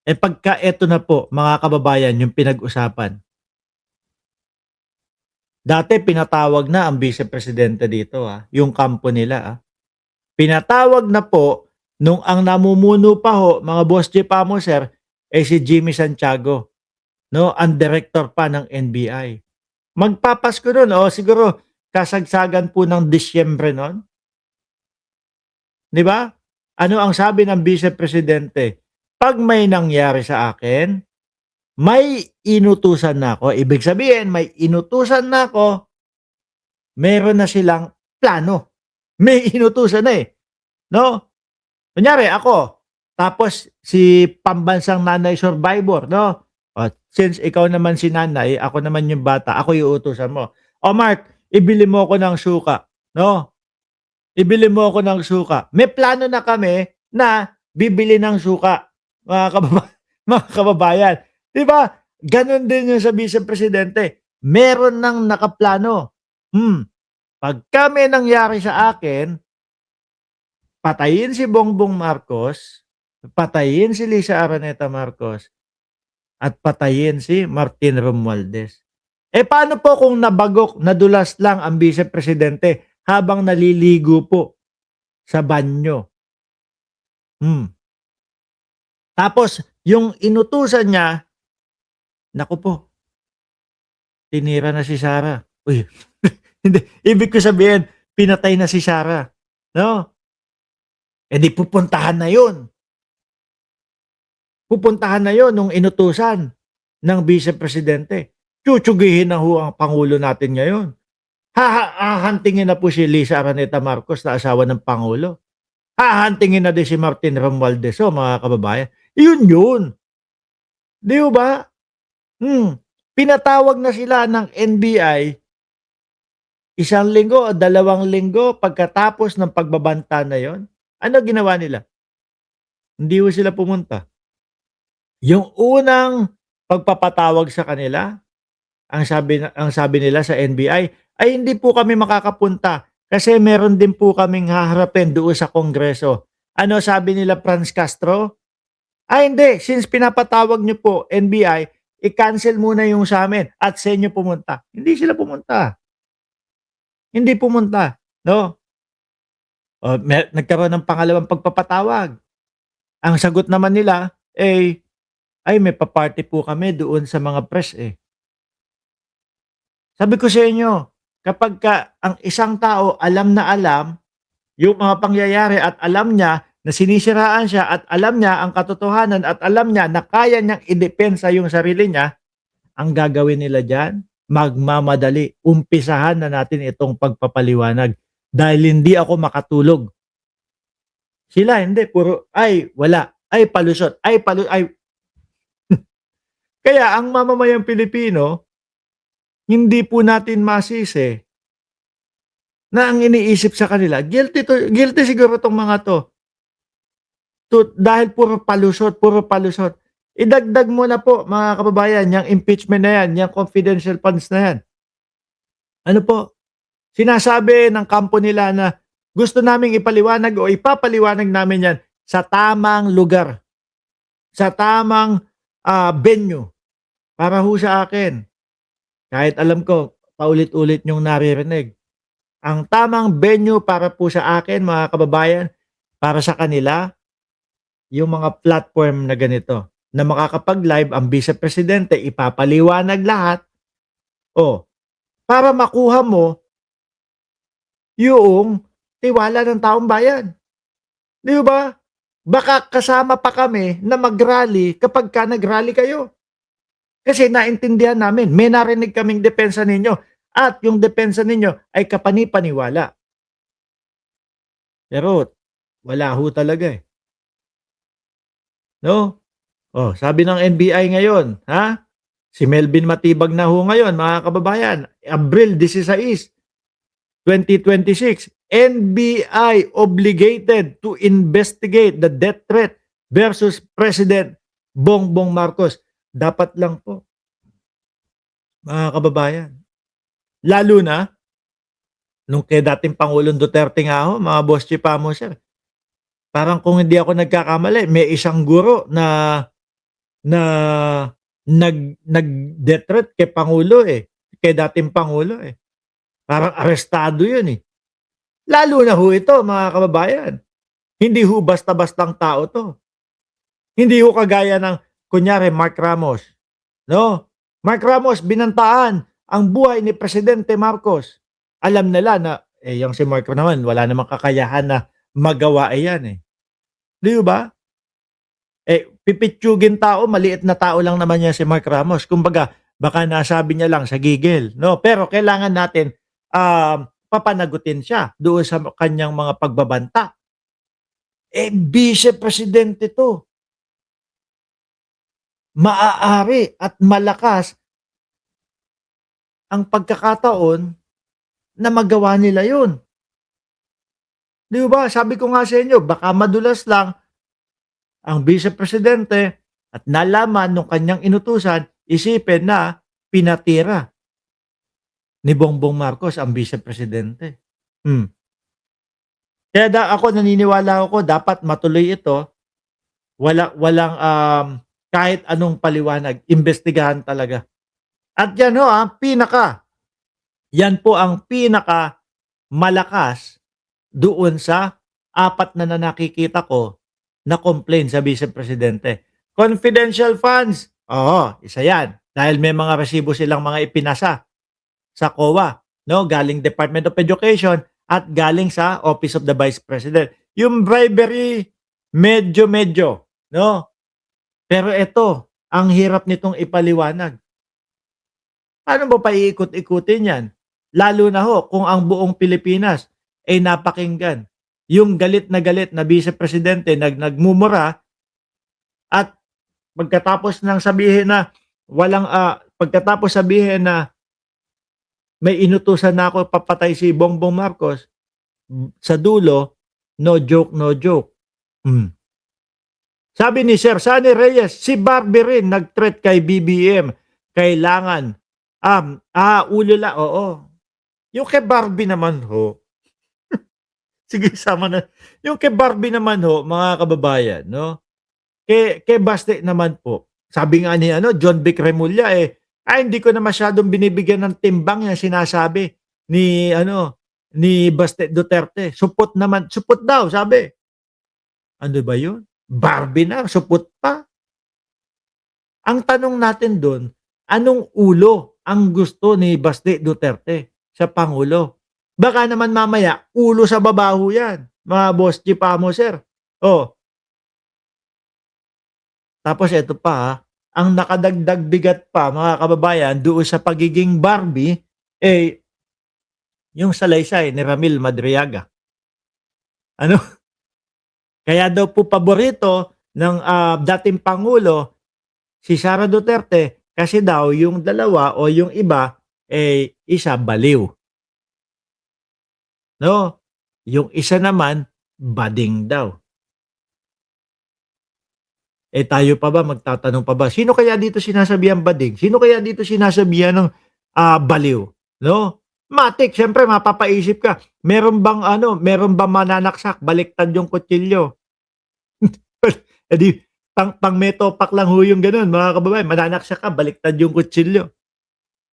Eh, pagka eto na po mga kababayan yung pinag-usapan, dati pinatawag na ang Vice Presidente dito, yung kampo nila, Pinatawag na po nung ang namumuno pa ho mga Boss J. Pamuser, eh, si Jimmy Santiago, 'no, ang direktor pa ng NBI. Magpapasko nun o siguro kasagsagan po ng Disyembre nun, 'di ba? Ano ang sabi ng Vice Presidente, "'Pag may nangyari sa akin, may inutusan na ako." Ibig sabihin may inutusan na ako, meron na silang plano. May inutusan na, 'no? Kunyari ako, tapos si pambansang nanay survivor 'no, since ikaw naman si nanay, ako naman yung bata, ako yung uutusan mo. "O Mark, ibili mo ako ng suka." 'No, ibili mo ako ng suka. May plano na kami na bibili ng suka, mga mga kababayan. 'Di ba, gano'n din yung sa Vice Presidente, meron ng nakaplano. Hmm, pagka may nangyari sa akin, patayin si Bongbong Marcos, patayin si Lisa Araneta Marcos, at patayin si Martin Romualdez. Eh, paano po kung nabagok, nadulas lang ang Vice Presidente habang naliligo po sa banyo? Hmm. Tapos yung inutusan niya, naku po, tinira na si Sara. Uy, hindi, ibig ko sabihin, pinatay na si Sara, 'no? Eh, di pupuntahan na yun. Pupuntahan na yon nung inutusan ng Vice Presidente. Tsutsugihhin na ho ang pangulo natin ngayon. Hahantingin na po si Lisa Araneta Marcos na asawa ng pangulo. Hahantingin na din si Martin Romualdez, mga kababayan. Yun yun, 'di ho ba? Pinatawag na sila ng NBI 1 linggo o 2 linggo pagkatapos ng pagbabanta na yon. Ano ginawa nila? Hindi ho sila pumunta. Yung unang pagpapatawag sa kanila, ang sabi nila sa NBI, ay hindi po kami makakapunta kasi meron din po kaming haharapin doon sa Kongreso. Ano sabi nila, Franz Castro? Ay hindi, since pinapatawag niyo po NBI, i-cancel muna yung sa'min at sa inyo pumunta. Hindi sila pumunta, hindi pumunta, 'no? O nagkaroon ng pangalawang pagpapatawag. Ang sagot naman nila, eh, "Ay may pa-party po kami doon sa mga press, eh." Sabi ko sa inyo, kapagka ang isang tao alam na alam yung mga pangyayari at alam niya na sinisiraan siya at alam niya ang katotohanan at alam niya na kaya niyang idepensa yung sarili niya, ang gagawin nila diyan, magmamadali. Umpisahan na natin itong pagpapaliwanag dahil hindi ako makatulog. Sila hindi, puro, "Ay wala, ay palusot, ay." Kaya ang mamamayang Pilipino, hindi po natin masisi na ang iniisip sa kanila, guilty siguro 'tong mga 'to. Dahil puro palusot, puro palusot. Idagdag mo na po mga kababayan yang impeachment na yan, yang confidential funds na yan. Ano po, sinasabi ng kampo nila na gusto naming ipaliwanag o ipapaliwanag namin yan sa tamang lugar, sa tamang, venue. Para ho sa akin, kahit alam ko paulit-ulit niyong naririnig, ang tamang venue para po sa akin mga kababayan, para sa kanila, yung mga platform na ganito, na makakapag-live ang Vice Presidente, ipapaliwanag lahat, oh, para makuha mo yung tiwala ng taong bayan, 'di ba? Baka kasama pa kami na mag-rally kapagka nag-rally kayo. Kasi naintindihan namin, may narinig kaming depensa ninyo at yung depensa ninyo ay kapani-paniwala. Pero wala ho talaga, 'no? Oh, sabi ng NBI ngayon, si Melvin Matibag na ho ngayon mga kababayan, Abril 16, 2026, NBI obligated to investigate the death threat versus President Bongbong Marcos. Dapat lang po, mga kababayan. Lalo na nung kay dating Pangulong Duterte nga ho, mga Boss Chipamo sir. Parang kung hindi ako nagkakamali, may isang guro na na nag-death threat kay Pangulo, eh, kay dating Pangulo, eh. Parang arestado 'yun, eh. Lalo na ho ito mga kababayan, hindi ho basta-bastang tao 'to. Hindi ho kagaya ng kunyari Mark Ramos, 'no? Mark Ramos binantaan ang buhay ni Presidente Marcos. Alam nila na, eh, yang si Mark naman wala namang kakayahan na magawa iyan, eh, 'di ba? Eh, pipitsugin tao, maliit na tao lang naman yan si Mark Ramos. Kumbaga, baka nasabi niya lang sa gigil, no? Pero kailangan natin papanagutin siya doon sa kanyang mga pagbabanta. Eh, vice presidente 'to. Maaari at malakas ang pagkakataon na magawa nila 'yun. 'Di ba? Sabi ko nga sa inyo, baka madulas lang ang vice presidente at nalaman nung kanyang inutusan, isipin na pinatira ni Bongbong Marcos ang vice presidente. Hmm. Kaya ako naniniwala ako dapat matuloy ito, walang kahit anong paliwanag, imbestigahan talaga. At yan ho, yan po ang pinaka malakas doon sa apat na nakikita ko na complaint sa vice presidente. Confidential funds, oo, isa yan. Dahil may mga resibo silang mga ipinasa sa COA, no? Galing Department of Education at galing sa Office of the Vice President. Yung bribery, medyo, no? Pero ito, ang hirap nitong ipaliwanag. Paano mo paiikot-ikutin yan? Lalo na ho, kung ang buong Pilipinas ay napakinggan. Yung galit na Vice Presidente nagmumura at pagkatapos ng sabihin na pagkatapos sabihin na may inutusan na ako papatay si Bongbong Marcos, sa dulo, no joke, no joke. Sabi ni Sir Sunny Reyes, si Barbie rin nag-threat kay BBM. Kailangan, ulila, oo. Yung kay Barbie naman ho, sige sama na. Yung kay Barbie naman ho, mga kababayan, no? Kay Baste naman po, sabi nga ni John Vic Remulla, hindi ko na masyadong binibigyan ng timbang yung sinasabi ni Baste Duterte. Supot daw, sabi. Ano ba yun? Barbie na, supot pa. Ang tanong natin doon, anong ulo ang gusto ni Baste Duterte sa Pangulo? Baka naman mamaya, ulo sa babaho yan, mga boss Chipamo, sir. Tapos ito pa, ang nakadagdag bigat pa, mga kababayan, doon sa pagiging Barbie, yung salaysay ni Ramil Madriaga. Ano? Kaya daw po paborito ng dating Pangulo, si Sara Duterte, kasi daw yung dalawa o yung iba, isa baliw. No? Yung isa naman, bading daw. Tayo pa ba, magtatanong pa ba, sino kaya dito sinasabihan bading? Sino kaya dito sinasabihan ng baliw? No? Matik, syempre mapapaisip ka, meron bang mananaksak, baliktad yung kutsilyo? Di, pang metopak lang ho yung ganun, mga kababayan, mananaksak ka, baliktad yung kutsilyo.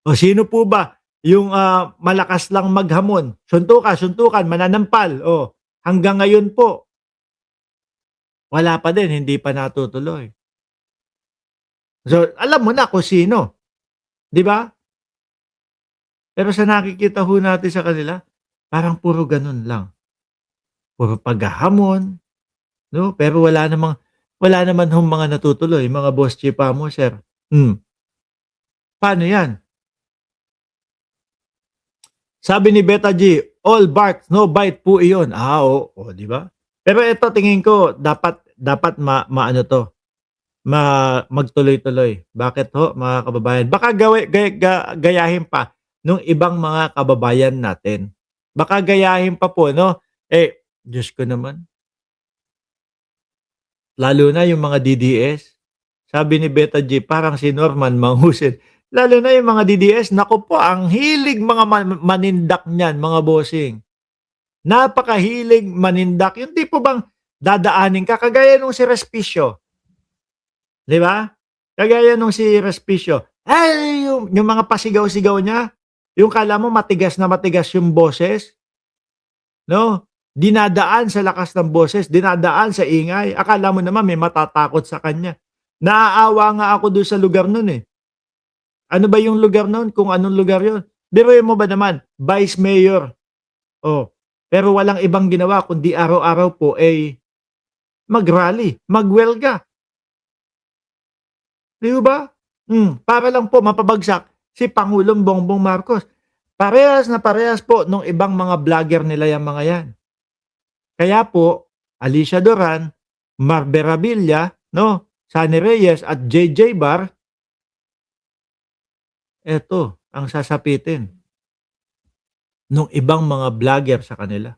O sino po ba yung malakas lang maghamon? Suntukan, mananampal. Hanggang ngayon po, wala pa din, hindi pa natutuloy. So, alam mo na kung sino. 'Di ba? Pero sa nakikita ho natin sa kanila, parang puro ganun lang. Puro paghahamon, no? Pero wala naman hong mga natutuloy, mga boss Chipamo, sir. Paano 'yan? Sabi ni Beta G, all bark, no bite po iyon. Oo, 'di ba? Pero ito tingin ko dapat maano to, magtuloy-tuloy. Bakit ho, mga kababayan? Baka gayahin pa nung ibang mga kababayan natin. Baka gayahin pa po, no? Diyos ko naman. Lalo na yung mga DDS. Sabi ni Beta G, parang si Norman Manghusin. Lalo na yung mga DDS, naku po, ang hilig mga manindak niyan, mga bossing. Napakahilig manindak. Yung tipo bang dadaanin ka, kagaya nung si Respicio. 'Di ba? Kagaya nung si Respicio, ay yung mga pasigaw-sigaw niya, yung akala mo matigas na matigas yung boses, 'no? Dinadaan sa lakas ng boses, dinadaan sa ingay, akala mo naman may matatakot sa kanya. Naaawa nga ako dun sa lugar nun, eh. Ano ba yung lugar nun, kung anong lugar yun? Biruin mo ba naman, vice mayor, oh, pero walang ibang ginawa kundi araw-araw po, eh, mag-rally, magwelga, 'di ba? Para lang po mapabagsak si Pangulong Bongbong Marcos. Parehas na parehas po nung ibang mga vlogger nila yang mga yan. Kaya po, Alicia Duran, Mar Berabilia, 'no, Sunny Reyes at JJ Bar, eto ang sasapitin nung ibang mga vlogger sa kanila.